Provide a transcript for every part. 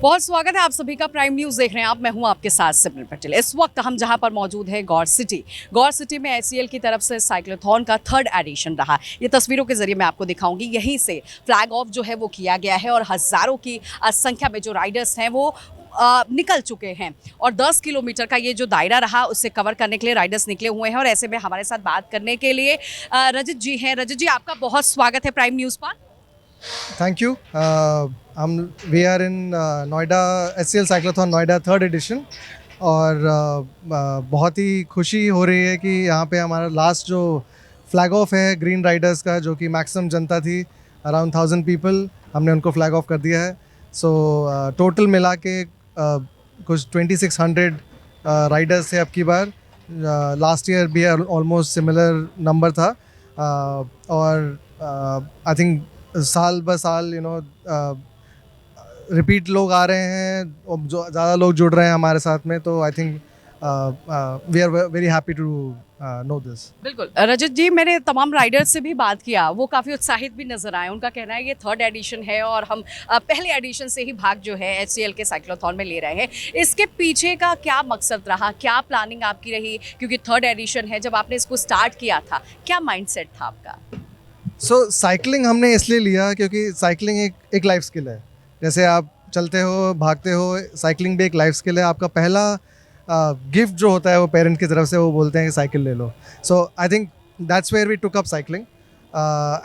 बहुत स्वागत है आप सभी का। प्राइम न्यूज़ देख रहे हैं आप। मैं हूं आपके साथ सिमरन पटेल। इस वक्त हम जहां पर मौजूद है गौर सिटी में एचसीएल की तरफ से साइक्लोथॉन का 3rd एडिशन रहा। ये तस्वीरों के जरिए मैं आपको दिखाऊंगी। यहीं से फ्लैग ऑफ जो है वो किया गया है और हज़ारों की संख्या में जो राइडर्स हैं वो निकल चुके हैं और 10 किलोमीटर का ये जो दायरा रहा उससे कवर करने के लिए राइडर्स निकले हुए हैं। और ऐसे में हमारे साथ बात करने के लिए रजत जी हैं। रजत जी, आपका बहुत स्वागत है प्राइम न्यूज़ पर। Thank you. हम we are in Noida HCL cyclothon Noida 3rd edition और बहुत ही खुशी हो रही है कि यहाँ पे हमारा लास्ट जो फ्लैग ऑफ है ग्रीन राइडर्स का, जो कि मैक्सिमम जनता थी, अराउंड 1000 पीपल, हमने उनको फ्लैग ऑफ कर दिया है। सो टोटल मिला के कुछ 2600 राइडर्स थे अब की बार। लास्ट ईयर भी ऑलमोस्ट सिमिलर नंबर था। और आई थिंक साल ब साल रिपीट लोग आ रहे हैं और जो ज़्यादा लोग जुड़ रहे हैं हमारे साथ में, तो I think we are very happy to know this. बिल्कुल रजत जी, मैंने तमाम राइडर्स से भी बात किया, वो काफ़ी उत्साहित भी नजर आए। उनका कहना है ये 3rd एडिशन है और हम पहले एडिशन से ही भाग जो है एचसीएल के साइक्लोथॉन में ले रहे हैं। इसके पीछे का क्या मकसद रहा, क्या प्लानिंग आपकी रही? क्योंकि 3rd एडिशन है, जब आपने इसको स्टार्ट किया था क्या माइंडसेट था आपका? साइकिलिंग हमने इसलिए लिया क्योंकि साइकिलिंग एक लाइफ स्किल है। जैसे आप चलते हो, भागते हो, साइकिलिंग भी एक लाइफ स्किल है। आपका पहला गिफ्ट जो होता है वो पेरेंट की तरफ से, वो बोलते हैं कि साइकिल ले लो। So I think that's where we took up cycling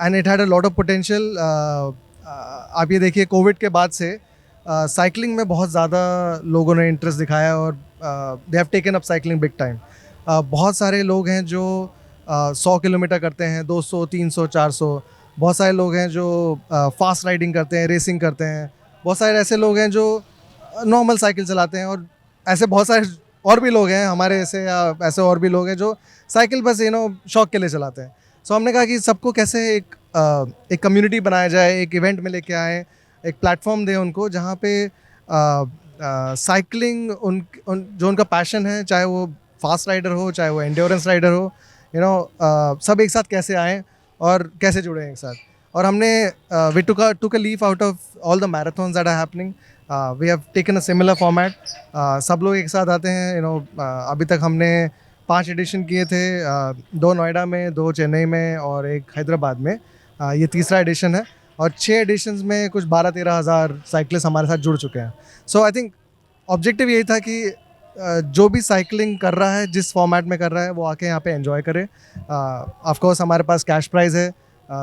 and it had a lot of potential. आप ये देखिए, कोविड के बाद से साइकिलिंग में बहुत ज़्यादा लोगों ने इंटरेस्ट दिखाया और they have taken up cycling big time. बहुत सारे लोग हैं जो 100 किलोमीटर करते हैं, 200, 300, 400। बहुत सारे लोग हैं जो फास्ट राइडिंग करते हैं, रेसिंग करते हैं। बहुत सारे ऐसे लोग हैं जो नॉर्मल साइकिल चलाते हैं और ऐसे बहुत सारे और भी लोग हैं हमारे ऐसे, या ऐसे और भी लोग हैं जो साइकिल बस शौक के लिए चलाते हैं। सो हमने कहा कि सबको कैसे एक कम्युनिटी बनाया जाए, एक इवेंट में लेके आए, एक प्लेटफॉर्म दें उनको जहाँ पे साइकिलिंग जो उनका पैशन है, चाहे वो फास्ट राइडर हो, चाहे वो एंड्योरेंस राइडर हो, सब एक साथ कैसे आएँ और कैसे जुड़े एक साथ। और हमने we took a leaf out of all the marathons that are happening. We have taken a similar format. सब लोग एक साथ आते हैं। अभी तक हमने 5 एडिशन किए थे, 2 नोएडा में, 2 चेन्नई में और 1 हैदराबाद में। ये तीसरा एडिशन है और 6 एडिशंस में कुछ 12-13 हज़ार साइकिलिस्ट हमारे साथ जुड़ चुके हैं। सो आई थिंक ऑब्जेक्टिव यही था कि जो भी साइकिलिंग कर रहा है, जिस फॉर्मेट में कर रहा है, वो आके यहाँ पे एंजॉय करे। ऑफ कोर्स हमारे पास कैश प्राइज़ है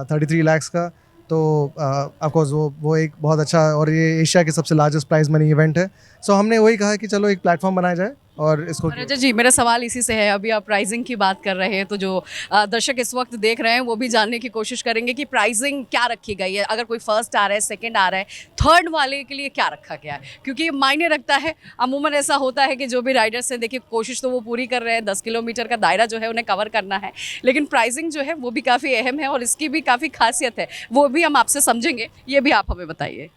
33 लाख का, तो ऑफ कोर्स वो एक बहुत अच्छा, और ये एशिया के सबसे लार्जेस्ट प्राइज मनी इवेंट है। सो हमने वही कहा कि चलो एक प्लेटफॉर्म बनाया जाए और इसको। रजत जी, मेरा सवाल इसी से है। अभी आप प्राइसिंग की बात कर रहे हैं तो जो दर्शक इस वक्त देख रहे हैं वो भी जानने की कोशिश करेंगे कि प्राइसिंग क्या रखी गई है। अगर कोई फर्स्ट आ रहा है, सेकंड आ रहा है, थर्ड वाले के लिए क्या रखा गया है? क्योंकि मायने रखता है। अमूमन ऐसा होता है कि जो भी राइडर्स हैं, देखिए कोशिश तो वो पूरी कर रहे हैं, 10 किलोमीटर का दायरा जो है उन्हें कवर करना है, लेकिन प्राइसिंग जो है वो भी काफ़ी अहम है और इसकी भी काफ़ी खासियत है। वो भी हम आपसे समझेंगे, ये भी आप हमें बताइए।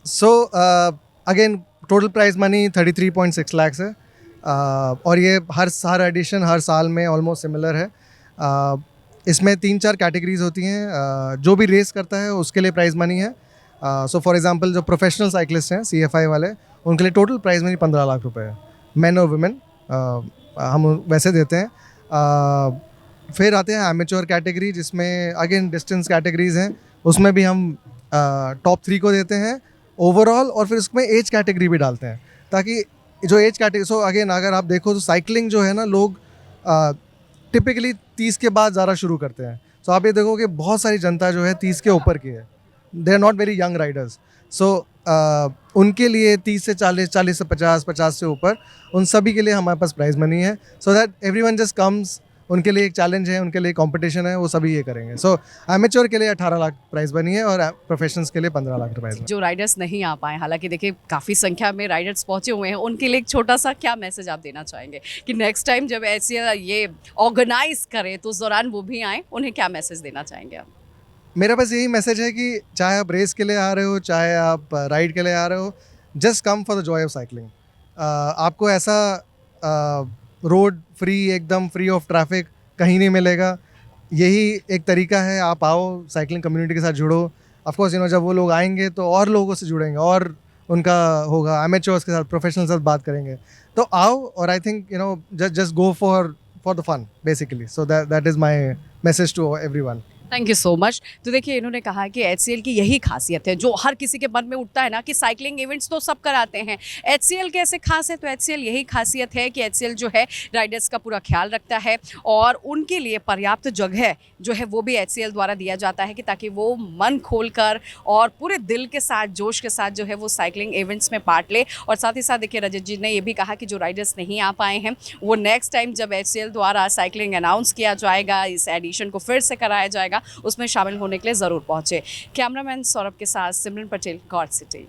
So again total prize money 33.6 lakh है। और ये हर एडिशन हर साल में ऑलमोस्ट सिमिलर है। इसमें 3-4 कैटेगरीज होती हैं। जो भी रेस करता है उसके लिए प्राइज मनी है। सो फॉर एग्जांपल जो प्रोफेशनल साइकिलिस्ट हैं, CFI वाले, उनके लिए टोटल प्राइज मनी 15 लाख रुपए है, मैन और वुमेन। हम वैसे देते हैं। फिर आते हैं एमेच्योर कैटेगरी, जिसमें अगेन डिस्टेंस कैटेगरीज हैं, उसमें भी हम टॉप 3 को देते हैं ओवरऑल, और फिर उसमें एज कैटेगरी भी डालते हैं, ताकि जो एज कैटेगरी, सो अगेन अगर आप देखो तो साइकिलिंग जो है ना, लोग टिपिकली 30 के बाद ज़्यादा शुरू करते हैं। सो आप ये देखो कि बहुत सारी जनता जो है 30 के ऊपर की है, they are not very young riders. So उनके लिए 30 से 40, 40 से 50, 50 से ऊपर, उन सभी के लिए हमारे पास प्राइज मनी है। So that everyone just comes, उनके लिए एक चैलेंज है, उनके लिए कंपटीशन है, वो सभी ये करेंगे। सो एमेच्योर के लिए 18 लाख प्राइस बनी है और प्रोफेशनल्स के लिए 15 लाख रुपए। जो राइडर्स नहीं आ पाए, हालांकि देखिए काफ़ी संख्या में राइडर्स पहुंचे हुए हैं, उनके लिए एक छोटा सा क्या मैसेज आप देना चाहेंगे कि नेक्स्ट टाइम जब ऐसे ये ऑर्गेनाइज करें तो उस दौरान वो भी आएँ, उन्हें क्या मैसेज देना चाहेंगे आप? मेरा बस यही मैसेज है कि चाहे आप रेस के लिए आ रहे हो, चाहे आप राइड के लिए आ रहे हो, just come for the Joy of cycling. आपको ऐसा रोड फ्री, एकदम फ्री ऑफ ट्रैफिक कहीं नहीं मिलेगा। यही एक तरीका है, आप आओ, साइकिलिंग कम्युनिटी के साथ जुड़ो। ऑफ कोर्स जब वो लोग आएंगे तो और लोगों से जुड़ेंगे, उनका होगा, एमेच्योर्स के साथ, प्रोफेशनल साथ बात करेंगे. तो आओ, और I think just go for the fun basically. So that is my message to everyone. Thank you so much. तो देखिए इन्होंने कहा कि HCL की यही खासियत है जो हर किसी के मन में उठता है ना कि साइकिलिंग इवेंट्स तो सब कराते हैं, HCL कैसे खास है. तो HCL यही खासियत है कि HCL जो है राइडर्स का पूरा ख्याल रखता है और उनके लिए पर्याप्त जगह जो है वो भी HCL द्वारा दिया जाता है कि ताकि वो मन खोलकर और पूरे दिल के साथ, जोश के साथ जो है वो साइकिलिंग इवेंट्स में पार्ट ले. और साथ ही साथ देखिए रजत जी ने ये भी कहा कि जो राइडर्स नहीं आ पाए हैं वो नेक्स्ट टाइम जब HCL द्वारा साइकिलिंग अनाउंस किया जाएगा, इस एडिशन को फिर से कराया जाएगा, उसमें शामिल होने के लिए ज़रूर पहुँचे. कैमरामैन सौरभ के साथ सिमरन पटेल, गॉड सिटी.